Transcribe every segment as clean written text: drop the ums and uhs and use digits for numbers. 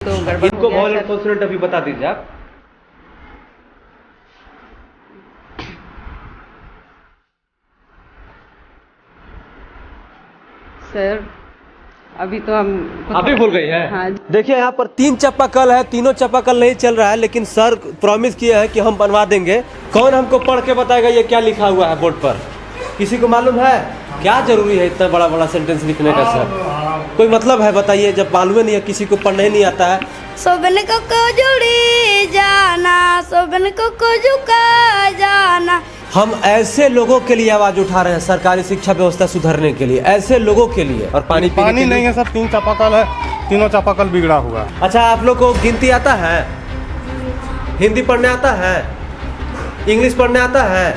तो गड़बड़ इनको हो गया वॉलेट सर। कॉन्सोनेंट अभी बता दीजिए आप। सर अभी तो हम अभी भूल गई है। हाँ देखिए यहाँ पर 3 चापाकल है, तीनों चापाकल नहीं चल रहा है, लेकिन सर प्रॉमिस किए हैं कि हम बनवा देंगे। कौन हमको पढ़ के बताएगा ये क्या लिखा हुआ है बोर्ड पर? किसी को मालूम है? क्या जरूरी है इतना बड़ा बड़ा सेंटेंस लिखने का सर? कोई मतलब है बताइए, जब मालूम ही नहीं है, किसी को पढ़ने नहीं आता है। सोबन को जुड़ी जाना, सोबन को झुका जाना। हम ऐसे लोगों के लिए आवाज उठा रहे हैं, सरकारी शिक्षा व्यवस्था सुधारने के लिए, ऐसे लोगों के लिए। और पानी पीने के लिए नहीं है सर, 3 चापाकल है, तीनों चापाकल बिगड़ा हुआ। अच्छा, आप लोग को गिनती आता है? हिंदी पढ़ने आता है? इंग्लिश पढ़ने आता है?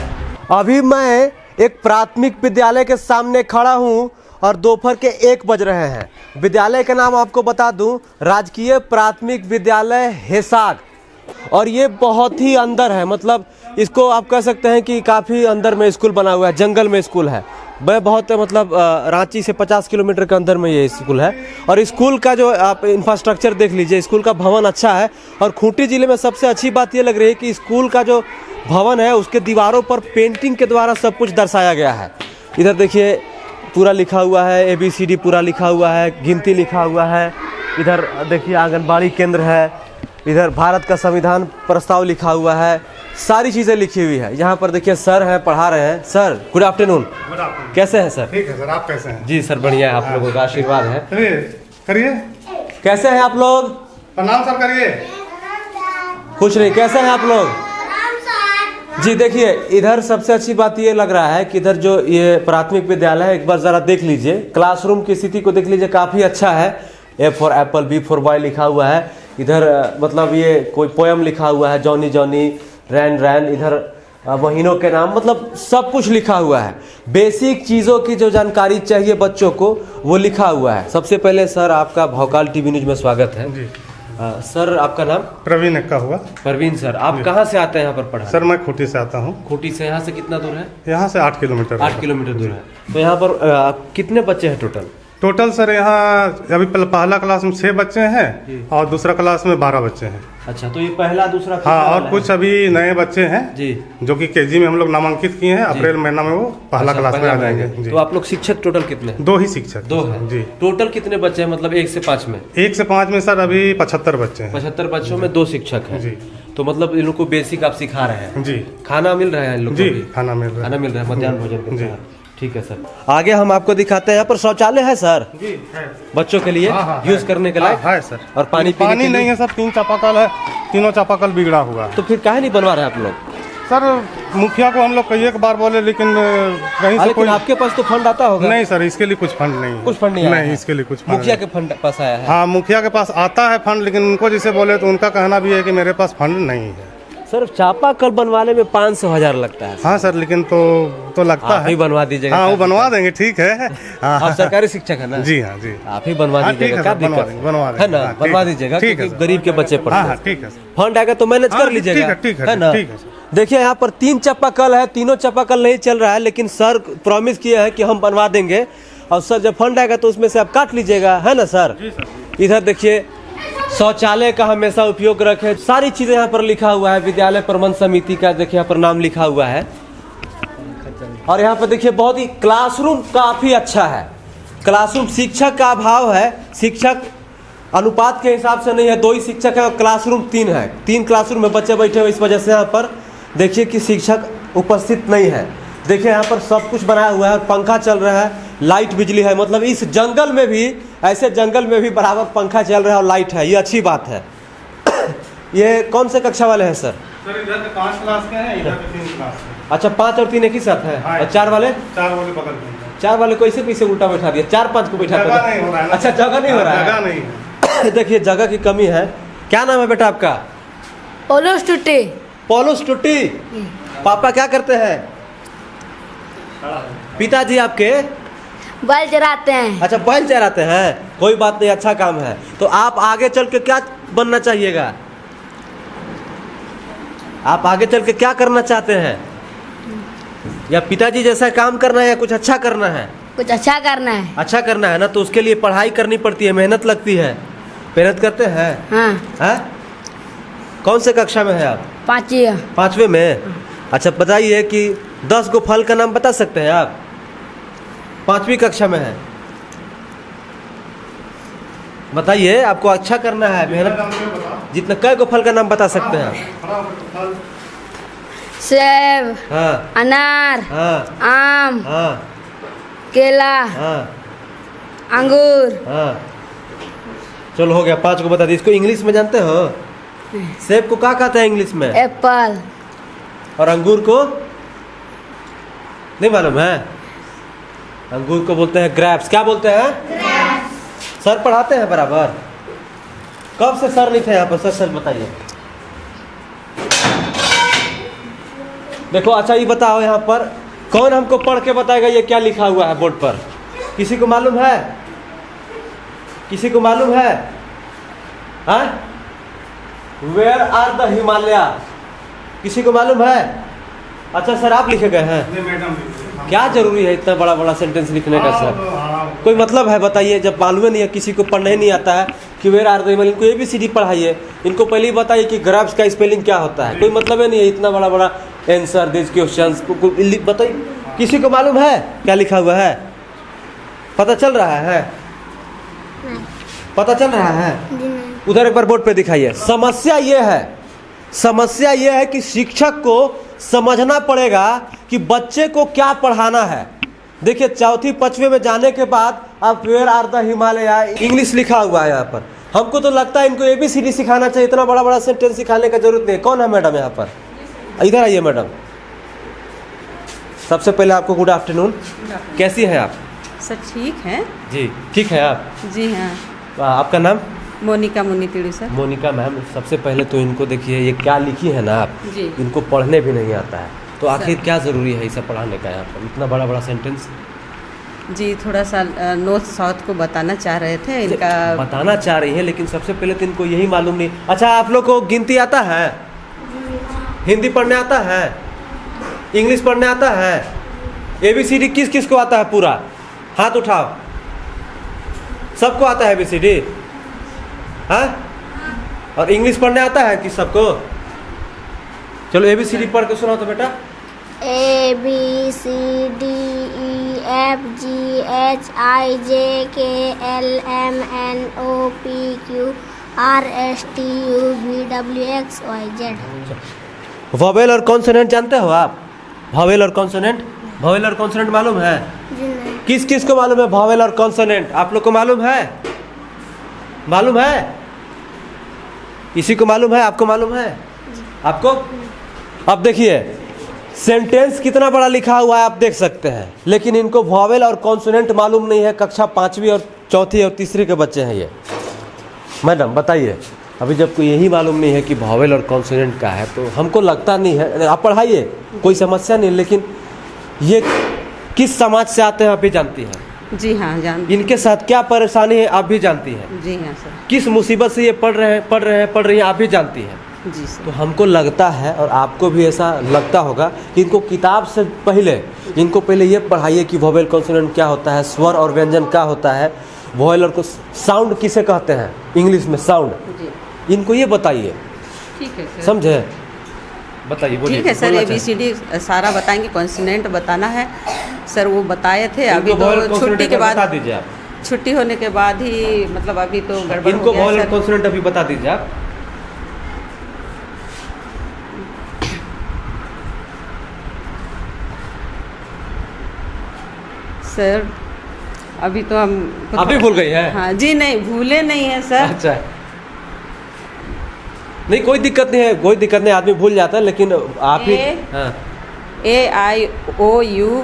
अभी मैं एक प्राथमिक विद्यालय के सामने खड़ा हूँ और दोपहर के 1 बज रहे हैं। विद्यालय का नाम आपको बता दूं, राजकीय प्राथमिक विद्यालय हेसाग। और ये बहुत ही अंदर है, मतलब इसको आप कह सकते हैं कि काफ़ी अंदर में स्कूल बना हुआ है, जंगल में स्कूल है। वह बहुत मतलब रांची से 50 किलोमीटर के अंदर में ये स्कूल है। और स्कूल का जो आप इंफ्रास्ट्रक्चर देख लीजिए, स्कूल का भवन अच्छा है। और खूंटी जिले में सबसे अच्छी बात ये लग रही है कि स्कूल का जो भवन है उसके दीवारों पर पेंटिंग के द्वारा सब कुछ दर्शाया गया है। इधर देखिए पूरा लिखा हुआ है, ABCD पूरा लिखा हुआ है, गिनती लिखा हुआ है। इधर देखिए आंगनबाड़ी केंद्र है, इधर भारत का संविधान प्रस्ताव लिखा हुआ है, सारी चीज़ें लिखी हुई है। यहाँ पर देखिए सर हैं, पढ़ा रहे हैं। Sir good afternoon. कैसे हैं सर? ठीक है सर, आप कैसे हैं? जी सर बढ़िया है, आप लोगों का आशीर्वाद है। चलिए करिए, कैसे हैं आप लोग? प्रणाम सर करिए। कुछ नहीं, कैसे हैं आप लोग? जी देखिए, इधर सबसे अच्छी बात ये लग रहा है कि इधर जो ये प्राथमिक विद्यालय है, एक बार ज़रा देख लीजिए, क्लासरूम की स्थिति को देख लीजिए, काफ़ी अच्छा है। A for Apple, B for boy लिखा हुआ है। इधर मतलब ये कोई पोयम लिखा हुआ है, जॉनी जॉनी, रैन रैन। इधर महीनों के नाम, मतलब सब कुछ लिखा हुआ है। बेसिक चीज़ों की जो जानकारी चाहिए बच्चों को, वो लिखा हुआ है। सबसे पहले सर आपका भौकाल टीवी न्यूज में स्वागत है जी। सर आपका नाम? प्रवीण एक्का हुआ। परवीन सर, आप कहाँ से आते हैं यहाँ पर पढ़ा? सर मैं खूंटी से आता हूँ। खूंटी से यहाँ से कितना दूर है? यहाँ से 8 किलोमीटर। 8 किलोमीटर दूर है। तो यहाँ पर कितने बच्चे हैं टोटल? टोटल सर यहाँ अभी पहला क्लास में 6 बच्चे हैं और दूसरा क्लास में 12 बच्चे हैं। अच्छा, तो ये पहला दूसरा हाँ, और कुछ अभी नए बच्चे हैं जी, जो कि KG में हम लोग नामांकित किए हैं। अप्रैल महीना में वो पहला क्लास में आ जाएंगे जी। तो आप लोग शिक्षक टोटल कितने हैं? 2 ही शिक्षक। 2 है जी। टोटल कितने बच्चे हैं, मतलब 1 से 5 में? 1 से 5 में सर अभी 75 बच्चे हैं। 75 बच्चों में 2 शिक्षक हैं जी। तो मतलब इन लोग को बेसिक आप सिखा रहे हैं जी। खाना मिल रहा है इन लोग को जी, भी? खाना मिल रहा है। खाना मिल रहा है मध्याह्न भोजन के जी। साथ। ठीक है सर, आगे हम आपको दिखाते हैं। यहाँ पर शौचालय है सर जी, है। बच्चों के लिए यूज करने के लायक? है सर। और पानी पीने के लिए? नहीं है सर, 3 चापाकल है, तीनों चापाकल बिगड़ा हुआ। तो फिर काहे नहीं बनवा रहे आप लोग? सर मुखिया को हम लोग कई एक बार बोले, लेकिन कहीं से लेकिन कोई आपके पास तो फंड आता होगा? नहीं सर, इसके लिए कुछ फंड नहीं है। कुछ फंड नहीं आया है? इसके लिए कुछ फंड मुखिया नहीं। के फंड पास आया है? हाँ, मुखिया के पास आता है फंड, लेकिन उनको जैसे बोले तो उनका कहना भी है कि मेरे पास फंड नहीं है। सर चापाकल बनवाने में 500,000 लगता है। हाँ सर, लेकिन तो लगता आप ही है। बनवा दीजिएगा। हाँ, वो बनवा देंगे, ठीक है। हाँ, आप सरकारी शिक्षक है ना? जी हाँ जी। आप ही बनवा हाँ, दीजिएगा, ठीक क्या है सर, बनवा दिक्कत देंगे, बनवा है देंगे। ना? हाँ, बनवा ठीक- दीजिएगा ठीक है क्योंकि सर। गरीब के बच्चे हाँ पढ़ते हाँ, हैं। ठीक है सर। फंड आएगा तो मैनेज कर लीजिएगा, ठीक है ना? ठीक है सर। देखिए यहाँ पर 3 चापाकल है, तीनों चापाकल नहीं चल रहा है, लेकिन सर प्रॉमिस किए हैं कि हम बनवा देंगे। और सर जब फंड आएगा तो उसमें से आप काट लीजिएगा, है ना सर? इधर देखिए शौचालय का हमेशा उपयोग रखें, सारी चीजें यहाँ पर लिखा हुआ है। विद्यालय प्रबंध समिति का देखिए यहाँ पर नाम लिखा हुआ है। और यहाँ पर देखिए बहुत ही क्लासरूम काफी अच्छा है। क्लासरूम, शिक्षक का अभाव है, शिक्षक अनुपात के हिसाब से नहीं है, 2 ही शिक्षक है और क्लासरूम 3 है। 3 क्लासरूम में बच्चे बैठे हुए, इस वजह से यहाँ पर देखिए कि शिक्षक उपस्थित नहीं है। देखिए यहाँ पर सब कुछ बनाया हुआ है, पंखा चल रहा है, लाइट बिजली है। मतलब इस जंगल में भी, ऐसे जंगल में भी बराबर पंखा चल रहा है और लाइट है, ये अच्छी बात है। ये कौन से कक्षा वाले हैं सर? सर इधर के 5 क्लास के हैं, इधर के 3 क्लास के। अच्छा, 5 और 3 एक ही साथ है? हाँ, और 4 वाले? 4 वाले बगल में। 4 वाले को ऐसे पीछे उल्टा बैठा दिया, 4-5 को बैठा जगह नहीं हो रहा है ना। अच्छा, जगह नहीं हो रहा है? जगह नहीं है। देखिए जगह की कमी है। क्या नाम है बेटा आपका? पोलोस टूटे। पोलोस टुट्टी। पापा क्या करते हैं? पिताजी आपके? बैल चराते हैं। अच्छा, बैल चराते हैं। कोई बात नहीं, अच्छा काम है। तो आप आगे चल के क्या बनना चाहिएगा? आप आगे चल के क्या करना चाहते हैं? या पिताजी जैसा काम करना है या कुछ अच्छा करना है? कुछ अच्छा करना है। अच्छा करना है ना, तो उसके लिए पढ़ाई करनी पड़ती है, मेहनत लगती है। मेहनत करते हैं? हाँ हैं? कौन से कक्षा में है आप? 5 5वें में। अच्छा बताइए कि 10 गो फल का नाम बता सकते हैं आप? 5वीं कक्षा में है। बताइए, आपको अच्छा करना है, मेहनत। जितना कै गो फल का नाम बता सकते हैं आप? सेब, हाँ अनार, हाँ आम, हाँ केला, हाँ अंगूर, हाँ। चलो हो गया, 5 को बता दी। इसको इंग्लिश में जानते हो? सेब को क्या कहते हैं इंग्लिश में? एप्पल, और अंगूर को नहीं मालूम है? अंगूर को बोलते हैं ग्रेप्स। क्या बोलते हैं? सर पढ़ाते हैं बराबर? कब से सर नहीं थे यहाँ पर? सर बताइए। देखो अच्छा ये बताओ, यहाँ पर कौन हमको पढ़ के बताएगा ये क्या लिखा हुआ है बोर्ड पर? किसी को मालूम है? किसी को मालूम है? Where are the Himalaya? किसी को मालूम है? अच्छा सर आप लिखे गए हैं? मैडम क्या जरूरी है इतना बड़ा बड़ा सेंटेंस लिखने का सर? कोई मतलब है? बताइए, जब मालूम नहीं है, किसी को पढ़ने नहीं आता है कि वेयर आर द हिमालय, इनको ABCD पढ़ाइए। इनको पहले ही बताइए कि ग्रेप्स का स्पेलिंग क्या होता है। कोई मतलब ही नहीं है इतना बड़ा बड़ा आंसर दिस क्वेश्चंस बताइए। किसी को मालूम है क्या लिखा हुआ है? पता चल रहा है? पता चल रहा है? उधर एक बार बोर्ड पे दिखाइए। समस्या ये है कि शिक्षक को समझना पड़ेगा कि बच्चे को क्या पढ़ाना है। देखिए, 4वीं 5वीं में जाने के बाद आप where are the Himalaya English लिखा हुआ है यहाँ पर। हमको तो लगता है इनको ABCD सिखाना चाहिए, इतना बड़ा बड़ा सेंटेंस सिखाने का जरूरत नहीं है। कौन है मैडम यहाँ पर? इधर आइए मैडम। सबसे पहले आपको गुड आफ्टरनून। कैसी हैं आप? सर ठीक है जी ठीक है आप? जी हाँ। आपका नाम? मोनिका मुन्नीतिड़ू सर। मोनिका मैम, सबसे पहले तो इनको देखिए, ये क्या लिखी है ना आप, जी। इनको पढ़ने भी नहीं आता है, तो आखिर क्या ज़रूरी है इसे पढ़ाने का यहाँ पर इतना बड़ा बड़ा सेंटेंस? जी थोड़ा सा नॉर्थ साउथ को बताना चाह रहे थे इनका। बताना चाह रही है, लेकिन सबसे पहले तो इनको यही मालूम नहीं। अच्छा आप लोग को गिनती आता है? हिंदी पढ़ने आता है? इंग्लिश पढ़ने आता है? ABCD किस किस को आता है पूरा? हाथ उठाओ। सबको आता है ABCD? हाँ? और इंग्लिश पढ़ने आता है कि सबको? चलो ABCD पढ़ के सुनाओ तो बेटा। ABCD EF GHIJK LMNOP QRSTUVWXYZ। Vowel और कॉन्सोनेंट जानते हो आप? वॉवेल और कॉन्सोनेंट? वॉवेल और कॉन्सोनेंट मालूम है? किस किस को मालूम है वॉवेल और कॉन्सोनेंट? आप लोग को मालूम है? मालूम है? किसी को मालूम है? आपको मालूम है? आपको? अब देखिए, सेंटेंस कितना बड़ा लिखा हुआ है आप देख सकते हैं, लेकिन इनको वॉवेल और कॉन्सोनेंट मालूम नहीं है। कक्षा 5वीं और 4थी और 3री के बच्चे हैं ये। मैडम बताइए, अभी जब को यही मालूम नहीं है कि वॉवेल और कॉन्सोनेंट का है, तो हमको लगता नहीं है। आप पढ़ाइए, कोई समस्या नहीं, लेकिन ये किस समाज से आते हैं आप भी जानती हैं? जी हाँ जानती। इनके साथ क्या परेशानी है आप भी जानती हैं? जी हाँ सर। किस मुसीबत से ये पढ़ रही हैं आप भी जानती हैं? जी सर। तो हमको लगता है, और आपको भी ऐसा लगता होगा, कि इनको किताब से पहले इनको पहले ये पढ़ाइए कि वॉवेल कॉन्सोनेंट क्या होता है, स्वर और व्यंजन क्या होता है, वॉवेल और साउंड किसे कहते हैं इंग्लिश में, साउंड। जी इनको ये बताइए। ठीक है सर। समझे? बताइए, बोलिए। ठीक है सर। ABCD सारा बताएंगे, कॉन्सोनेंट बताना है सर, वो बताए थे। अभी तो छुट्टी के बाद बता दीजिए आप। छुट्टी होने के बाद ही, मतलब अभी तो गड़बड़ इनको हो गया वॉवेल और सर। कॉन्सोनेंट अभी बता दीजिए आप। सर अभी तो हम अभी भूल गई है? हाँ जी, नहीं भूले नहीं है सर। अच्छा, नहीं कोई दिक्कत नहीं है, कोई दिक्कत नहीं, आदमी भूल जाता है, लेकिन आप ही। हाँ। AIOUE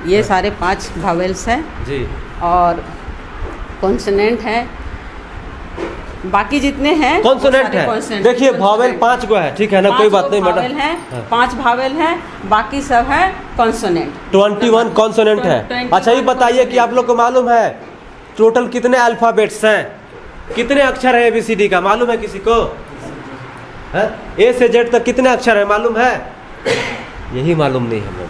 ये सारे 5 वावेल्स हैं जी। और कॉन्सोनेंट है, बाकी जितने हैं कॉन्सोनेंट है। देखिए वॉवेल 5 गो है, ठीक है ना, कोई बात नहीं मैडम। है 5 वावेल हैं, बाकी सब है कॉन्सोनेंट। 21 कॉन्सोनेंट है। 21 अच्छा ये बताइए कि आप लोग को मालूम है टोटल कितने अल्फाबेट्स हैं, कितने अक्षर है ABCD का? मालूम है किसी को? है A से Z तक कितने अक्षर है मालूम है? यही मालूम नहीं है लोग।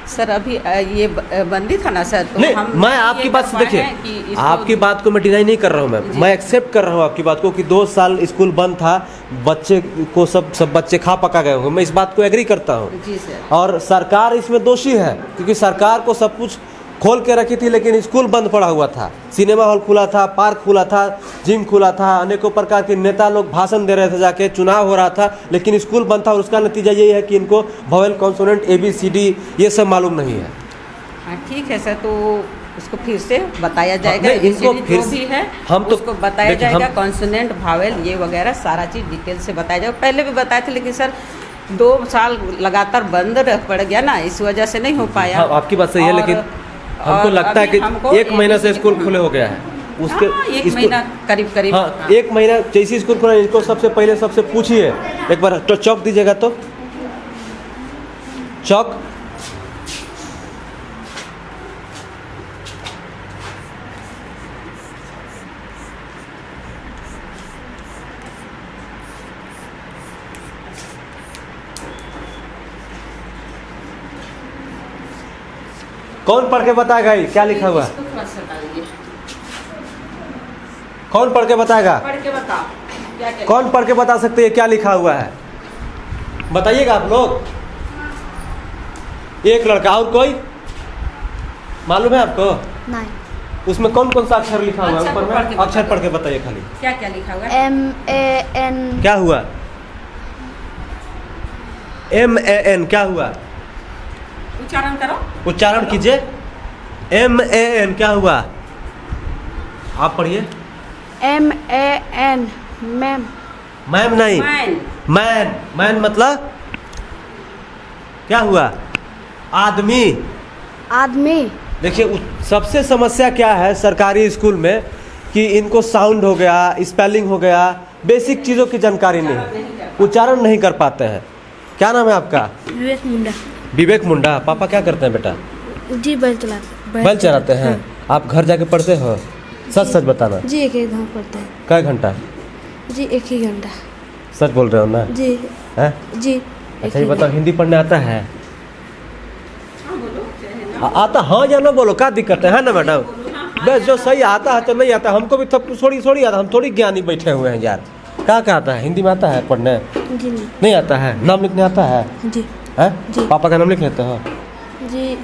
सर अभी ये बंदी था ना सर, तो नहीं, हम मैं आपकी ये बात से कर पाए देखिए, हैं कि इसको- आपकी बात को मैं डिनाई नहीं कर रहा हूँ, मैं एक्सेप्ट कर रहा हूँ आपकी बात को कि 2 साल स्कूल बंद था, बच्चे को सब बच्चे खा पका गए होंगे, मैं इस बात को एग्री करता हूँ। जी सर। और सरकार इसमें दोषी है, क्योंकि सरकार को सब कुछ खोल के रखी थी, लेकिन स्कूल बंद पड़ा हुआ था, सिनेमा हॉल खुला था, पार्क खुला था, जिम खुला था, अनेकों प्रकार के नेता लोग भाषण दे रहे थे, जाके चुनाव हो रहा था, लेकिन स्कूल बंद था। और उसका नतीजा यही है कि इनको वोवेल कॉन्सोनेंट ABCD ये सब मालूम नहीं है। हाँ ठीक है सर, तो उसको फिर से बताया जाएगा, नहीं, इनको ABCD फिर जो भी है हम तो उसको बताया देखिए, जाएगा, कॉन्सोनेंट भावेल ये वगैरह सारा चीज़ डिटेल से बताया जाएगा। पहले भी बताए थे, लेकिन सर 2 साल लगातार बंद पड़ गया ना, इस वजह से नहीं हो पाया। हाँ, आपकी बात सही है, लेकिन हमको लगता है कि 1 महीना से स्कूल खुले हो गया है, उसके हाँ, 1 स्कूल- महीना करीब हाँ, 1 महीना जैसे स्कूल खुला, इसको सबसे पहले सबसे पूछिए एक बार, तो चौक दीजिएगा, तो चौक कौन पढ़ के बताएगा ये क्या लिखा हुआ है? इसको थोड़ा सा डालिए। कौन पढ़ के बताएगा? पढ़ के बताओ क्या क्या कौन पढ़ के बता सकते हैं क्या लिखा हुआ है? बताइएगा आप लोग। एक लड़का, और कोई मालूम है आपको? नहीं। उसमेन कौन कौन सा अक्षर लिखा हुआ है अक्षर ऊपर को पढ़ में? के अक्षर बताओ। पढ़ के बताइए खाली। क्या क्या लिखा हुआ है? MAN क्या हुआ? MAN क्या हुआ? उच्चारण करो। उच्चारण कीजिए। MAN क्या हुआ? आप पढ़िए। MAN ma'am. मैम नहीं, मैन। मैन मतलब क्या हुआ? आदमी। आदमी। देखिए, सबसे समस्या क्या है सरकारी स्कूल में कि इनको साउंड हो गया, स्पेलिंग हो गया, बेसिक चीज़ों की जानकारी नहीं है, उच्चारण नहीं कर पाते हैं। क्या नाम है आपका? विवेक मुंडा। विवेक मुंडा। पापा क्या करते हैं बेटा? जी बैल चलाते। बैल चलाते हैं। आप घर जाके पढ़ते हो? सच सच बताना। जी एक ही घंटा पढ़ते हैं। कई घंटा? जी एक ही घंटा। सच बोल रहे हो ना? जी हैं? जी। अच्छा ये बताओ, हिंदी पढ़ने आता है? आता हाँ या ना बोलो, क्या दिक्कत है ना मैडम? बस जो सही आता है तो नहीं आता, हमको भी थोड़ी आता, हम थोड़ी ज्ञानी बैठे हुए हैं यार। क्या आता है? हिंदी में आता है पढ़ने? जी नहीं। नहीं आता है? नाम लिखने आता है? जी हैं? जी। पापा का नाम लिख लेते हो? जी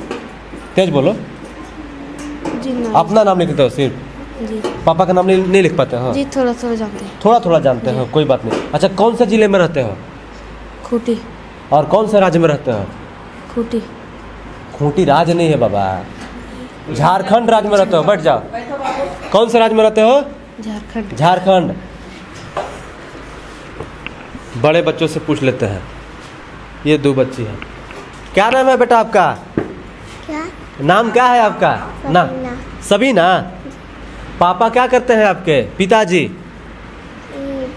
तेज बोलो। जी नहीं। अपना नाम लिख लेते हो सिर्फ? जी पापा का नाम नहीं लिख पाते हो? जी थोड़ा थोड़ा जानते हैं। थोड़ा थोड़ा जानते हो, कोई बात नहीं। अच्छा, कौन से जिले में रहते हो खूटी। और कौन से राज्य में रहते हो? खूटी। खूंटी राज्य नहीं है बाबा, झारखंड राज्य में रहते हो। बैठ जाओ। कौन से राज्य में रहते हो? झारखंड। झारखंड। बड़े बच्चों से पूछ लेते हैं। ये 2 बच्ची है। क्या नाम है बेटा आपका? क्या? नाम क्या है आपका? ना सबीना। पापा क्या करते हैं आपके? पिताजी?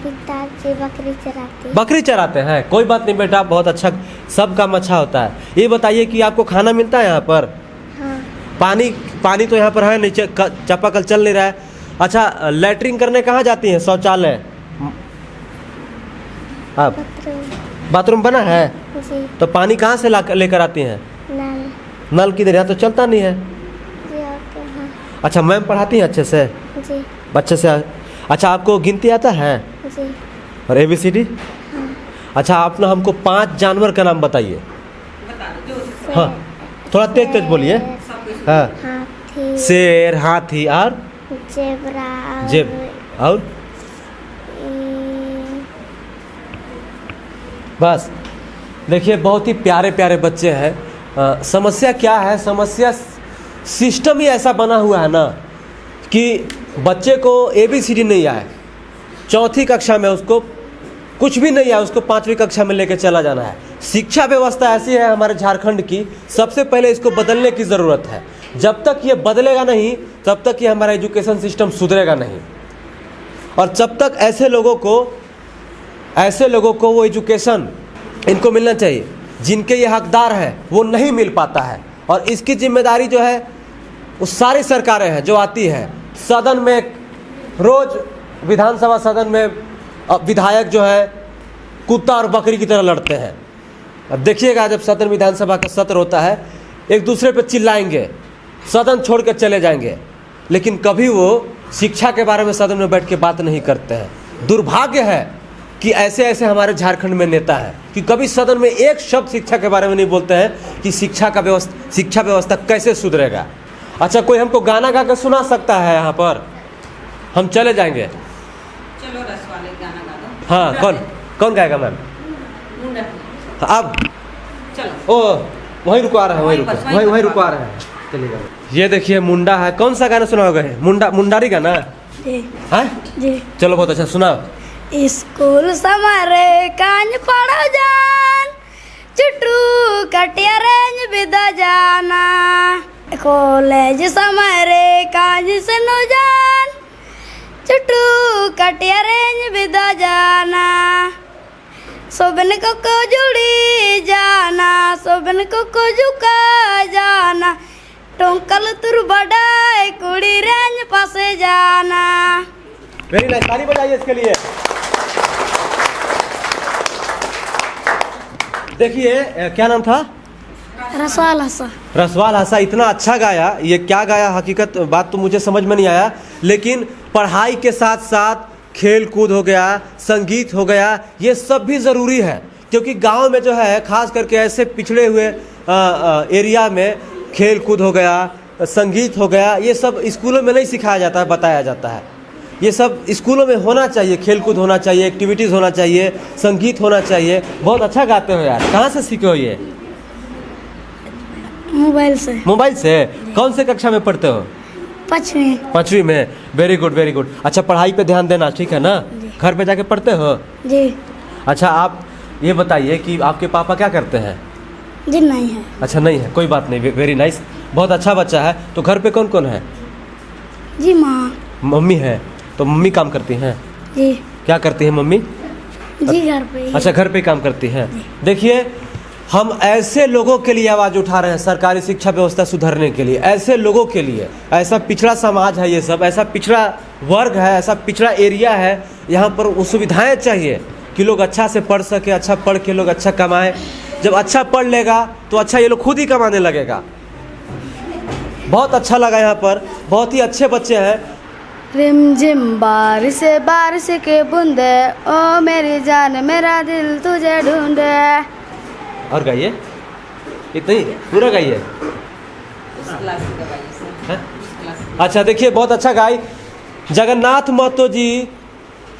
पिताजी बकरी चराते। बकरी चराते हैं। कोई बात नहीं बेटा, बहुत अच्छा, सब काम अच्छा होता है। ये बताइए कि आपको खाना मिलता है यहाँ पर? हाँ। पानी तो यहाँ पर है नहीं, चापाकल चल नहीं रहा है। अच्छा, लैट्रिन करने कहाँ जाती हैं? शौचालय? आप बाथरूम बना है? जी। तो पानी कहाँ से लेकर आती हैं? नल। नल किधर? यहाँ तो चलता नहीं है। जी ओके। हाँ। अच्छा, मैम पढ़ाती हैं अच्छे से? जी। अच्छे से। अच्छा, आपको गिनती आता है जी। और ABCD? अच्छा, आप ना हमको 5 जानवर का नाम बताइए। हाँ, थोड़ा तेज तेज बोलिए। हाँ। हाथी। शेर, हाथी और जेब्रा। जेब और बस। देखिए, बहुत ही प्यारे प्यारे बच्चे हैं। समस्या क्या है? समस्या सिस्टम ही ऐसा बना हुआ है ना कि बच्चे को ABCD नहीं आए, 4वीं कक्षा में उसको कुछ भी नहीं आए, उसको 5वीं कक्षा में लेकर चला जाना है। शिक्षा व्यवस्था ऐसी है हमारे झारखंड की, सबसे पहले इसको बदलने की ज़रूरत है। जब तक ये बदलेगा नहीं, तब तक ये हमारा एजुकेशन सिस्टम सुधरेगा नहीं। और जब तक ऐसे लोगों को वो एजुकेशन इनको मिलना चाहिए जिनके ये हकदार हैं, वो नहीं मिल पाता है। और इसकी जिम्मेदारी जो है वो सारी सरकारें हैं जो आती हैं सदन में। रोज़ विधानसभा सदन में विधायक जो है कुत्ता और बकरी की तरह लड़ते हैं। अब देखिएगा, जब सदन विधानसभा का सत्र होता है, एक दूसरे पे चिल्लाएंगे, सदन छोड़ कर चले जाएंगे, लेकिन कभी वो शिक्षा के बारे में सदन में बैठ के बात नहीं करते हैं। दुर्भाग्य है कि ऐसे ऐसे हमारे झारखंड में नेता हैं कि कभी सदन में एक शब्द शिक्षा के बारे में नहीं बोलते हैं कि शिक्षा व्यवस्था कैसे सुधरेगा। अच्छा, कोई हमको गाना गा के सुना सकता है यहाँ पर? हम चले जाएंगे। चलो रस वाले गाना गा दो। हाँ, कौन गाएगा मैम? अब चलो ओ वहीं रुकवा रहे हैं, वहीं रुकवा रहे हैं। चलिएगा। ये देखिए मुंडा है। कौन सा गाना सुनाओगे? मुंडारी गाना जी है? जी। चलो बहुत अच्छा सुनाओ। स्कूल समारे कांज पढ़ो जान, चुटू कटिया रेंज बिदा जाना। कॉलेज समारे कांज सुनो जान, चुटू कटिया रेंज बिदा जाना। सोबन को जुड़ी जाना, सोबन को झुका जाना। टोंकल तुर बड़ाई कुड़ी रेंज पासे जाना। वेरी नाइस, ताली बजाइए इसके लिए। देखिए क्या नाम था? रसवाल हसा। रसवाल हसा। इतना अच्छा गाया। ये क्या गाया हकीकत बात तो मुझे समझ में नहीं आया, लेकिन पढ़ाई के साथ साथ खेल कूद हो गया, संगीत हो गया, ये सब भी ज़रूरी है। क्योंकि गांव में जो है खास करके ऐसे पिछड़े हुए एरिया में खेल कूद हो गया, संगीत हो गया, ये सब स्कूलों में नहीं सिखाया जाता है, बताया जाता है। ये सब स्कूलों में होना चाहिए, खेल कूद होना चाहिए, एक्टिविटीज़ होना चाहिए, संगीत होना चाहिए। बहुत अच्छा गाते हो यार। कहाँ से सीखे हो ये? मोबाइल से। मोबाइल से? कौन से कक्षा में पढ़ते हो? 5वीं में। Very good very good. अच्छा, पढ़ाई पे ध्यान देना, ठीक है ना? घर पे जाके पढ़ते हो? जी। अच्छा, आप ये बताइए कि आपके पापा क्या करते हैं? जी नहीं है। अच्छा, नहीं है, कोई बात नहीं। वेरी नाइस, बहुत अच्छा बच्चा है। तो घर पे कौन कौन है? जी माँ। मम्मी है। तो मम्मी काम करती हैं? जी। क्या करती है मम्मी? जी घर पे। अच्छा, घर पे काम करती हैं। देखिए, हम ऐसे लोगों के लिए आवाज़ उठा रहे हैं सरकारी शिक्षा व्यवस्था सुधारने के लिए। ऐसे लोगों के लिए, ऐसा पिछड़ा समाज है ये सब, ऐसा पिछड़ा वर्ग है, ऐसा पिछड़ा एरिया है। यहाँ पर वो सुविधाएँ चाहिए कि लोग अच्छा से पढ़ सके, अच्छा पढ़ के लोग अच्छा कमाएं। जब अच्छा पढ़ लेगा तो अच्छा ये लोग खुद ही कमाने लगेगा। बहुत अच्छा लगा यहाँ पर, बहुत ही अच्छे बच्चे हैं। रिमझिम बारिश के बूंदे, ओ मेरी जान मेरा दिल तुझे ढूंढे। और गाइए, इतना ही पूरा गाइए। उस क्लास का गाइए सर। हैं? उस क्लास अच्छा, देखिए बहुत अच्छा गाई। जगन्नाथ महतो जी,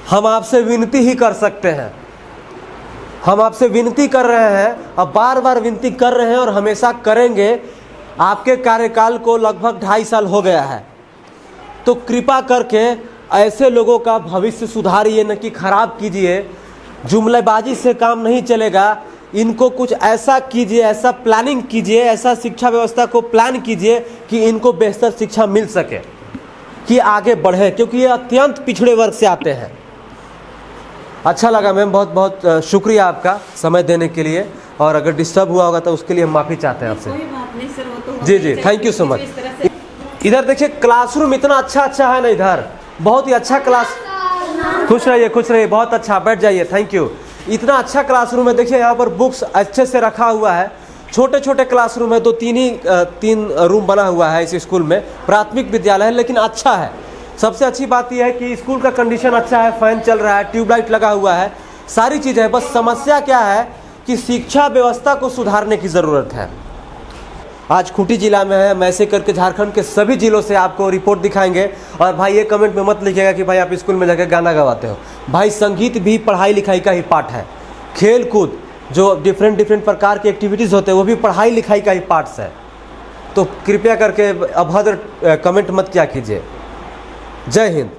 हम आपसे विनती ही कर सकते हैं, हम आपसे विनती कर रहे हैं, अब बार बार विनती कर रहे हैं और हमेशा करेंगे। आपके कार्यकाल को लगभग 2.5 साल हो गया है, तो कृपा करके ऐसे लोगों का भविष्य सुधारिए, न कि खराब कीजिए। जुमलेबाजी से काम नहीं चलेगा। इनको कुछ ऐसा कीजिए, ऐसा प्लानिंग कीजिए, ऐसा शिक्षा व्यवस्था को प्लान कीजिए कि इनको बेहतर शिक्षा मिल सके, कि आगे बढ़े, क्योंकि ये अत्यंत पिछड़े वर्ग से आते हैं। अच्छा लगा मैम, बहुत बहुत शुक्रिया आपका समय देने के लिए। और अगर डिस्टर्ब हुआ होगा तो उसके लिए हम माफ़ी चाहते हैं आपसे। कोई बात नहीं सर, वो तो जी जी, थैंक यू सो मच। इधर देखिए क्लासरूम इतना अच्छा है ना, इधर बहुत ही अच्छा क्लास। खुश रहिए, बहुत अच्छा, बैठ जाइए, थैंक यू। इतना अच्छा क्लासरूम है। देखिए यहाँ पर बुक्स अच्छे से रखा हुआ है। छोटे छोटे क्लासरूम है, तो तीन रूम बना हुआ है इस स्कूल में। प्राथमिक विद्यालय है लेकिन अच्छा है। सबसे अच्छी बात यह है कि स्कूल का कंडीशन अच्छा है, फैन चल रहा है, ट्यूबलाइट लगा हुआ है, सारी चीज़ें हैं। बस समस्या क्या है कि शिक्षा व्यवस्था को सुधारने की ज़रूरत है। आज खूंटी जिला में है, हम ऐसे करके झारखंड के सभी जिलों से आपको रिपोर्ट दिखाएंगे। और भाई ये कमेंट में मत लिखिएगा कि भाई आप स्कूल में जाकर गाना गवाते हो। भाई संगीत भी पढ़ाई लिखाई का ही पार्ट है। खेल कूद जो डिफरेंट प्रकार के एक्टिविटीज़ होते हैं वो भी पढ़ाई लिखाई का ही पार्ट्स है। तो कृपया करके अभद्र कमेंट मत किया कीजिए। जय हिंद।